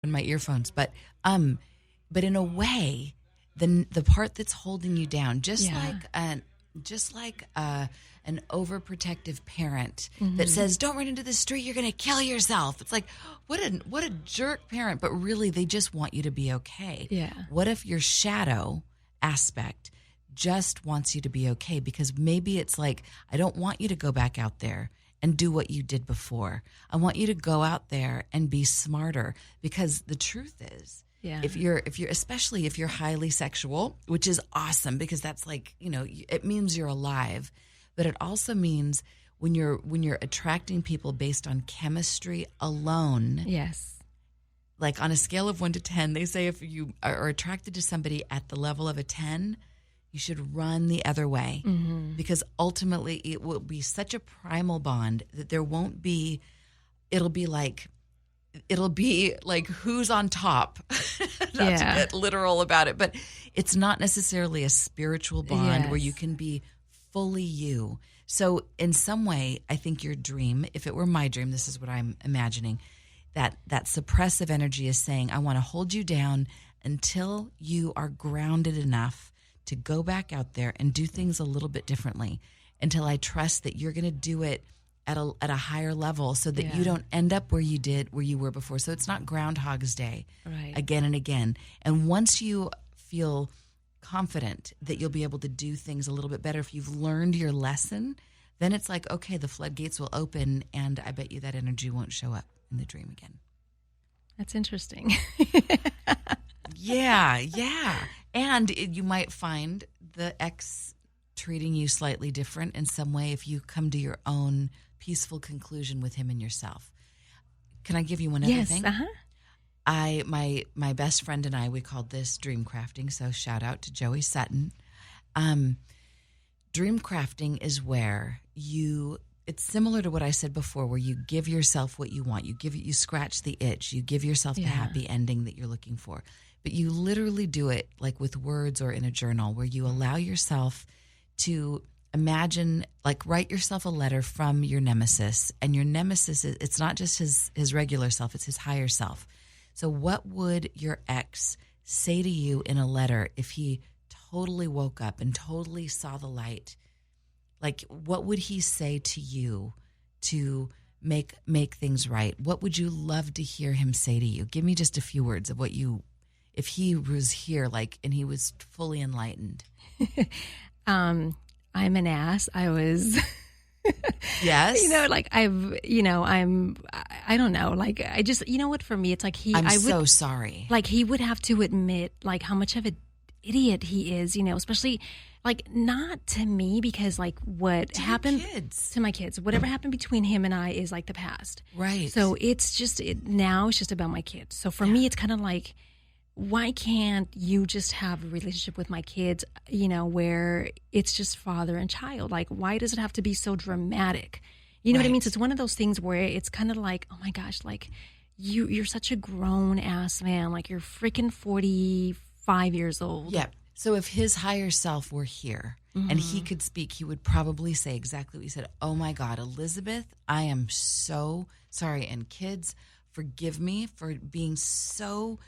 in my earphones, but in a way, the part that's holding you down, just like an overprotective parent that says, "Don't run into the street, you're going to kill yourself." It's like, what a jerk parent, but really they just want you to be okay. Yeah. What if your shadow aspect just wants you to be okay? Because maybe it's like, I don't want you to go back out there and do what you did before. I want you to go out there and be smarter, because the truth is, if you're especially if you're highly sexual, which is awesome, because that's like, it means you're alive, but it also means when you're attracting people based on chemistry alone. Yes. Like on a scale of 1 to 10, they say if you are attracted to somebody at the level of a 10, you should run the other way, because ultimately it will be such a primal bond that there won't be, it'll be like who's on top, not to get literal about it, but it's not necessarily a spiritual bond where you can be fully you. So in some way, I think your dream, if it were my dream, this is what I'm imagining, that suppressive energy is saying, I want to hold you down until you are grounded enough to go back out there and do things a little bit differently, until I trust that you're going to do it at a higher level, so that you don't end up where you were before. So it's not Groundhog's Day again and again. And once you feel confident that you'll be able to do things a little bit better, if you've learned your lesson, then it's like, okay, the floodgates will open, and I bet you that energy won't show up in the dream again. That's interesting. Yeah. And you might find the ex treating you slightly different in some way if you come to your own peaceful conclusion with him and yourself. Can I give you one other thing? Yes. My best friend and I, we called this dream crafting. So shout out to Joey Sutton. Dream crafting is where it's similar to what I said before, where you give yourself what you want. You scratch the itch. You give yourself the happy ending that you're looking for. But you literally do it like with words or in a journal, where you allow yourself to imagine, like write yourself a letter from your nemesis. And your nemesis, it's not just his regular self, it's his higher self. So what would your ex say to you in a letter if he totally woke up and totally saw the light? Like, what would he say to you to make things right? What would you love to hear him say to you? Give me just a few words of what if he was here, like, and he was fully enlightened. I'm an ass. I was, yes. I don't know. Like, I just, what, for me, it's like so sorry. Like, he would have to admit, like, how much of an idiot he is, especially, like, not to me, because, like, what happened to my kids, whatever happened between him and I is, like, the past. Right. So it's just, now it's just about my kids. So for me, it's kind of like, why can't you just have a relationship with my kids, where it's just father and child? Like, why does it have to be so dramatic? You know what I mean? So it's one of those things where it's kind of like, oh my gosh, like you're such a grown ass man. Like, you're freaking 45 years old. Yeah. So if his higher self were here and he could speak, he would probably say exactly what you said. Oh my God, Elizabeth, I am so sorry. And kids, forgive me for being so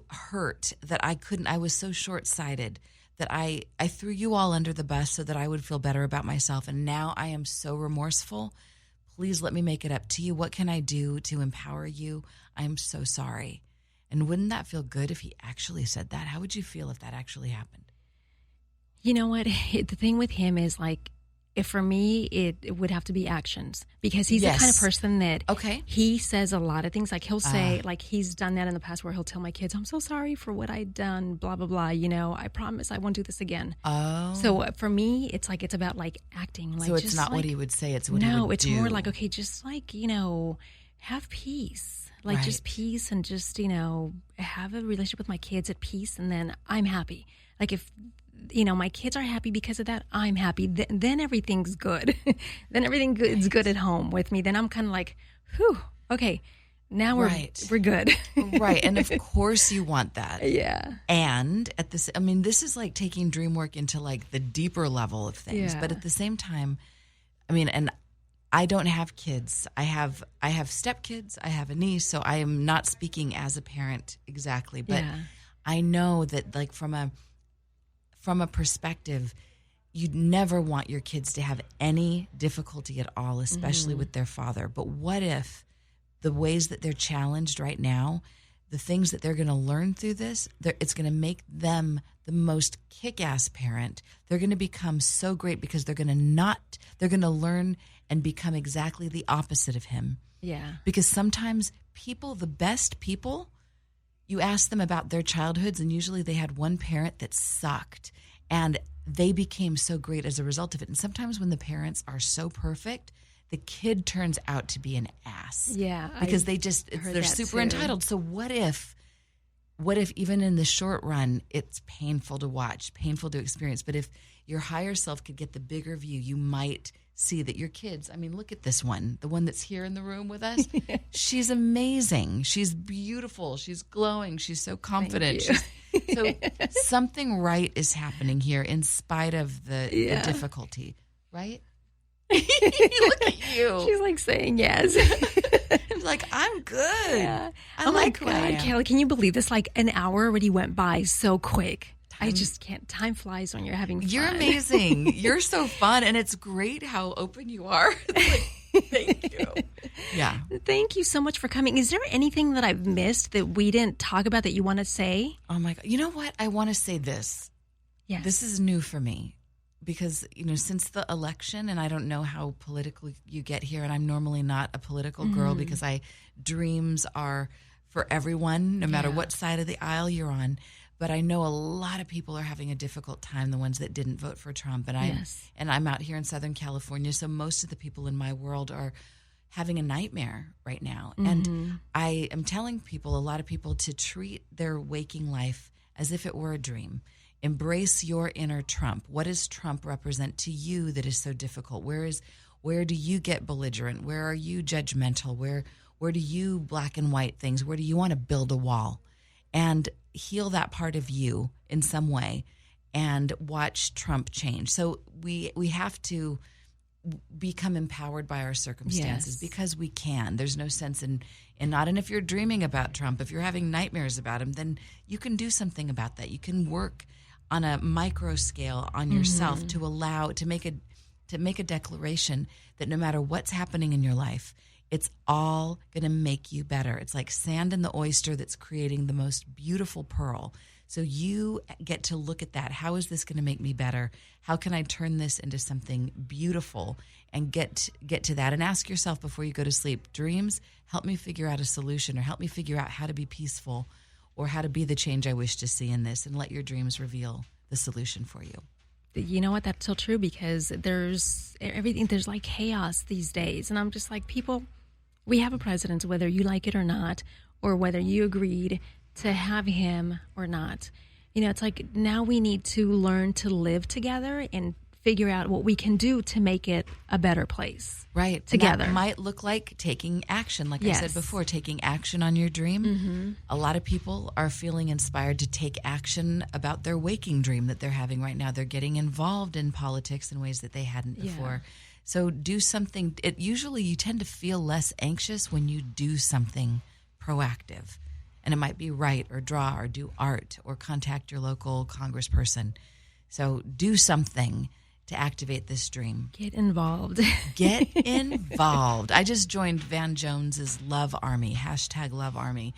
hurt that I was so short-sighted that I threw you all under the bus so that I would feel better about myself. And now I am so remorseful. Please let me make it up to you. What can I do to empower you? I am so sorry. And wouldn't that feel good if he actually said that? How would you feel if that actually happened? You know what? The thing with him is, like, if for me, it would have to be actions, because he's the kind of person that he says a lot of things. Like, he'll say, like, he's done that in the past, where he'll tell my kids, I'm so sorry for what I'd done, blah, blah, blah. I promise I won't do this again. Oh. So for me, it's like, it's about, like, acting. Like, so it's not what he would say, it's what he would do. No, it's more like, okay, just like, have peace. Like, just peace, and just, have a relationship with my kids at peace, and then I'm happy. Like, if my kids are happy because of that, I'm happy. Then everything's good. Then everything is good at home with me. Then I'm kind of like, whew, okay, now we're good. Right. And of course you want that. Yeah. And this is like taking dream work into like the deeper level of things. Yeah. But at the same time, and I don't have kids. I have stepkids. I have a niece, so I am not speaking as a parent exactly, but I know that like from a perspective, you'd never want your kids to have any difficulty at all, especially with their father. But what if the ways that they're challenged right now, the things that they're going to learn through this, it's going to make them the most kick-ass parent. They're going to become so great because they're going to learn and become exactly the opposite of him. Yeah. Because sometimes the best people, you ask them about their childhoods, and usually they had one parent that sucked, and they became so great as a result of it. And sometimes when the parents are so perfect, the kid turns out to be an ass. Yeah. Because they're super entitled. So what if even in the short run, it's painful to watch, painful to experience, but if your higher self could get the bigger view, you might see that your kids, I mean, look at this one, the one that's here in the room with us. She's amazing. She's beautiful. She's glowing. She's so confident. So something right is happening here in spite of the difficulty, right? Look at you. She's like saying yes. She's like, I'm good. Yeah. Oh my God, Kelly, can you believe this? Like an hour already went by so quick. I just can't. Time flies when you're having fun. You're amazing. You're so fun. And it's great how open you are. Thank you. Yeah. Thank you so much for coming. Is there anything that I've missed that we didn't talk about that you want to say? Oh my God. You know what? I want to say this. Yes. This is new for me because, since the election, and I don't know how political you get here, and I'm normally not a political girl because dreams are for everyone, no matter what side of the aisle you're on. But I know a lot of people are having a difficult time, the ones that didn't vote for Trump. And I'm out here in Southern California, so most of the people in my world are having a nightmare right now. And I am telling a lot of people, to treat their waking life as if it were a dream. Embrace your inner Trump. What does Trump represent to you that is so difficult? Where do you get belligerent? Where are you judgmental? Where do you black and white things? Where do you want to build a wall? And heal that part of you in some way and watch Trump change. So we have to become empowered by our circumstances because we can. There's no sense in not. And if you're dreaming about Trump, if you're having nightmares about him, then you can do something about that. You can work on a micro scale on yourself to make a declaration that no matter what's happening in your life, it's all going to make you better. It's like sand in the oyster that's creating the most beautiful pearl. So you get to look at that. How is this going to make me better? How can I turn this into something beautiful and get to that? And ask yourself before you go to sleep, dreams, help me figure out a solution, or help me figure out how to be peaceful, or how to be the change I wish to see in this, and let your dreams reveal the solution for you. You know what? That's so true, because there's like chaos these days. And I'm just like, people, we have a president, whether you like it or not, or whether you agreed to have him or not. It's like now we need to learn to live together and figure out what we can do to make it a better place. Right. Together. That might look like taking action, like I said before, taking action on your dream. A lot of people are feeling inspired to take action about their waking dream that they're having right now. They're getting involved in politics in ways that they hadn't before. So do something. Usually you tend to feel less anxious when you do something proactive. And it might be write or draw or do art or contact your local congressperson. So do something to activate this dream. Get involved. Get involved. I just joined Van Jones's Love Army, #LoveArmy.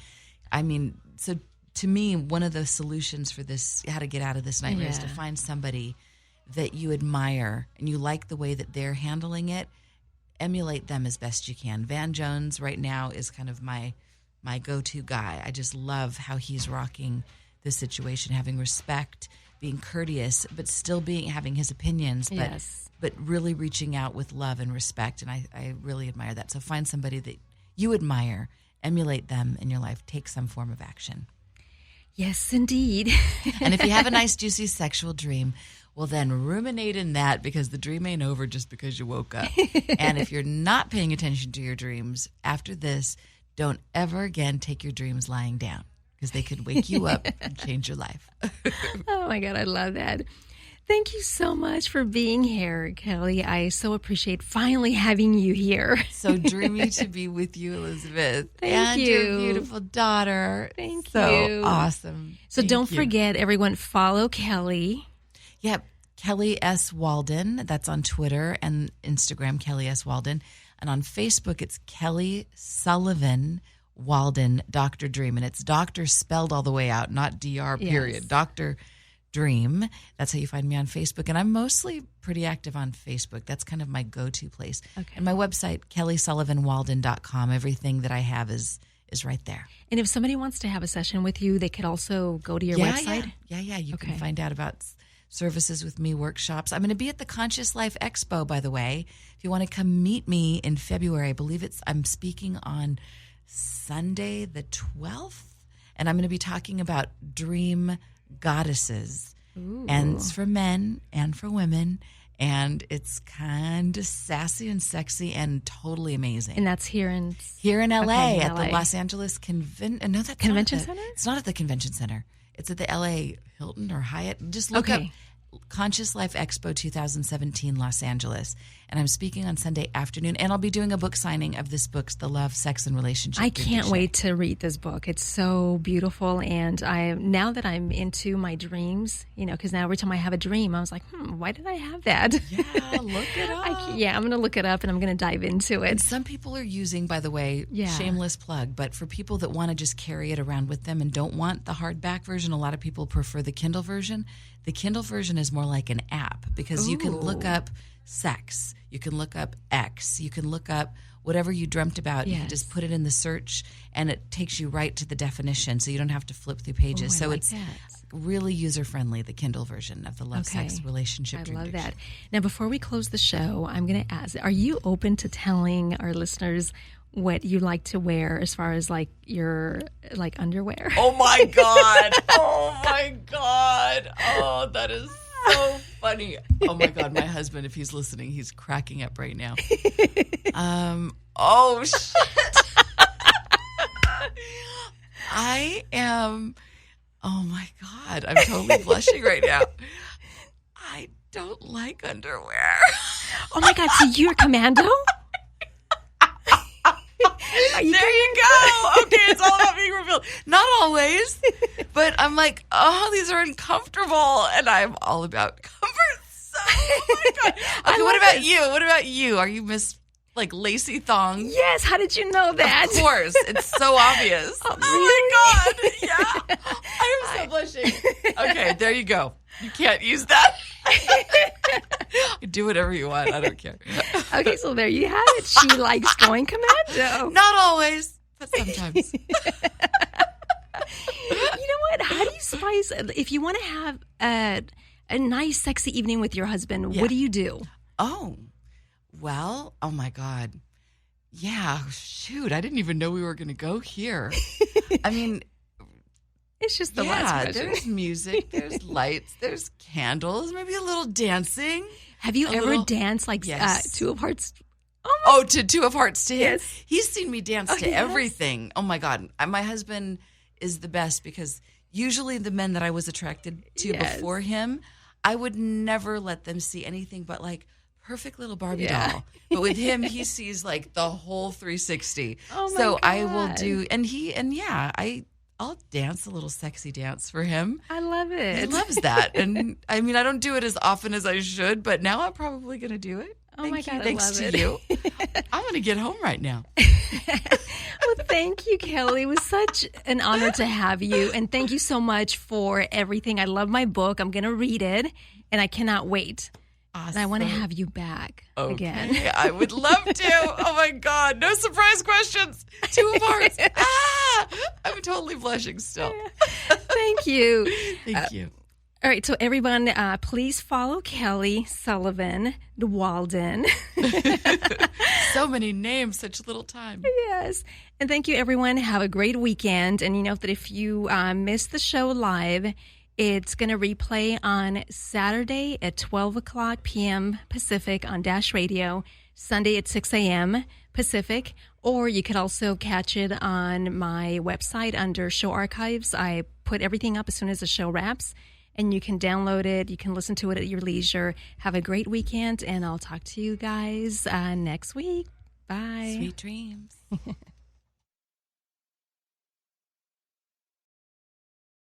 I mean, so to me, one of the solutions for this, how to get out of this nightmare, is to find somebody that you admire and you like the way that they're handling it. Emulate them as best you can. Van Jones right now is kind of my go-to guy. I just love how he's rocking the situation, having respect, being courteous, but still having his opinions, but really reaching out with love and respect. And I really admire that. So find somebody that you admire, emulate them in your life, take some form of action. Yes, indeed. And if you have a nice, juicy sexual dream, well, then ruminate in that, because the dream ain't over just because you woke up. And if you're not paying attention to your dreams, after this, don't ever again take your dreams lying down, because they could wake you up and change your life. Oh, my God. I love that. Thank you so much for being here, Kelly. I so appreciate finally having you here. So dreamy to be with you, Elizabeth. Thank you. Your beautiful daughter. Thank so you. Awesome. So don't forget, everyone, follow Kelly. Yep. Kelly S. Walden. That's on Twitter and Instagram, Kelly S. Walden. And on Facebook, it's Kelly Sullivan Walden, Dr. Dream. And it's doctor spelled all the way out, not DR, period. Yes. Dr. Dream. That's how you find me on Facebook. And I'm mostly pretty active on Facebook. That's kind of my go-to place. Okay. And my website, kellysullivanwalden.com. Everything that I have is right there. And if somebody wants to have a session with you, they could also go to your website? Yeah. You can find out about services with me, workshops. I'm going to be at the Conscious Life Expo, by the way. If you want to come meet me in February, I believe I'm speaking on Sunday the 12th. And I'm going to be talking about dream goddesses. Ooh. And it's for men and for women, and it's kind of sassy and sexy and totally amazing. And that's here in LA, in at LA. the Los Angeles Convention Center. It's not at the convention center. It's at the LA Hilton or Hyatt. Just look up Conscious Life Expo 2017 Los Angeles. And I'm speaking on Sunday afternoon, and I'll be doing a book signing of this book, The Love, Sex, and Relationship. I can't wait to read this book. It's so beautiful. And now that I'm into my dreams, because now every time I have a dream, I was like, why did I have that? Yeah, look it up. I'm going to look it up, and I'm going to dive into it. And some people are using, by the way, shameless plug, but for people that want to just carry it around with them and don't want the hardback version, a lot of people prefer the Kindle version. The Kindle version is more like an app because you can look up sex, you can look up X, you can look up whatever you dreamt about. You can just put it in the search, and it takes you right to the definition, so you don't have to flip through pages. So it's really user-friendly, the Kindle version of the Love, Sex, Relationship, Dream I love Dictionary. that. Now, before we close the show, I'm going to ask, are you open to telling our listeners what you like to wear as far as your underwear? Oh my God. Oh my God. Oh, that is so funny. Oh my God. My husband, if he's listening, he's cracking up right now. Oh shit. Oh my God. I'm totally blushing right now. I don't like underwear. Oh my God. So you're a commando? There you go. Okay, it's all about being revealed. Not always, but I'm like, oh, these are uncomfortable, and I'm all about comfort. So, oh my God. Okay, what about you? What about you? Are you Miss lacy thong? Yes. How did you know that? Of course, it's so obvious. Oh my God. Yeah, I'm so blushing. Okay, there you go. You can't use that. Do whatever you want. I don't care. Okay, so there you have it. She likes going commando. Not always, but sometimes. You know what? How do you spice? If you want to have a nice, sexy evening with your husband, what do you do? Oh, well, oh my God. Yeah, shoot. I didn't even know we were going to go here. I mean, it's just the last question. There's music, there's lights, there's candles, maybe a little dancing. Have you ever danced Two of Hearts? To Two of Hearts to him. Yes. He's seen me dance to everything. Oh my God. My husband is the best because usually the men that I was attracted to before him, I would never let them see anything but perfect little Barbie doll. But with him, he sees the whole 360. Oh my so God. I will do, I'll dance a little sexy dance for him. I love it. He loves that. And I mean, I don't do it as often as I should, but now I'm probably going to do it. Oh my God, Thanks I love to you. I'm going to get home right now. Well, thank you, Kelly. It was such an honor to have you. And thank you so much for everything. I love my book. I'm going to read it, and I cannot wait. Awesome. And I want to have you back again. I would love to. Oh, my God. No surprise questions. Two of Hearts. I'm totally blushing still. Thank you. Thank you. All right, so everyone, please follow Kelly Sullivan Walden. So many names, such little time. Yes. And thank you, everyone. Have a great weekend. And you know that if you missed the show live, it's going to replay on Saturday at 12 o'clock p.m. Pacific on Dash Radio, Sunday at 6 a.m. Pacific, or you could also catch it on my website under Show Archives. I put everything up as soon as the show wraps. and you can download it. You can listen to it at your leisure. Have a great weekend, and I'll talk to you guys next week. Bye. Sweet dreams.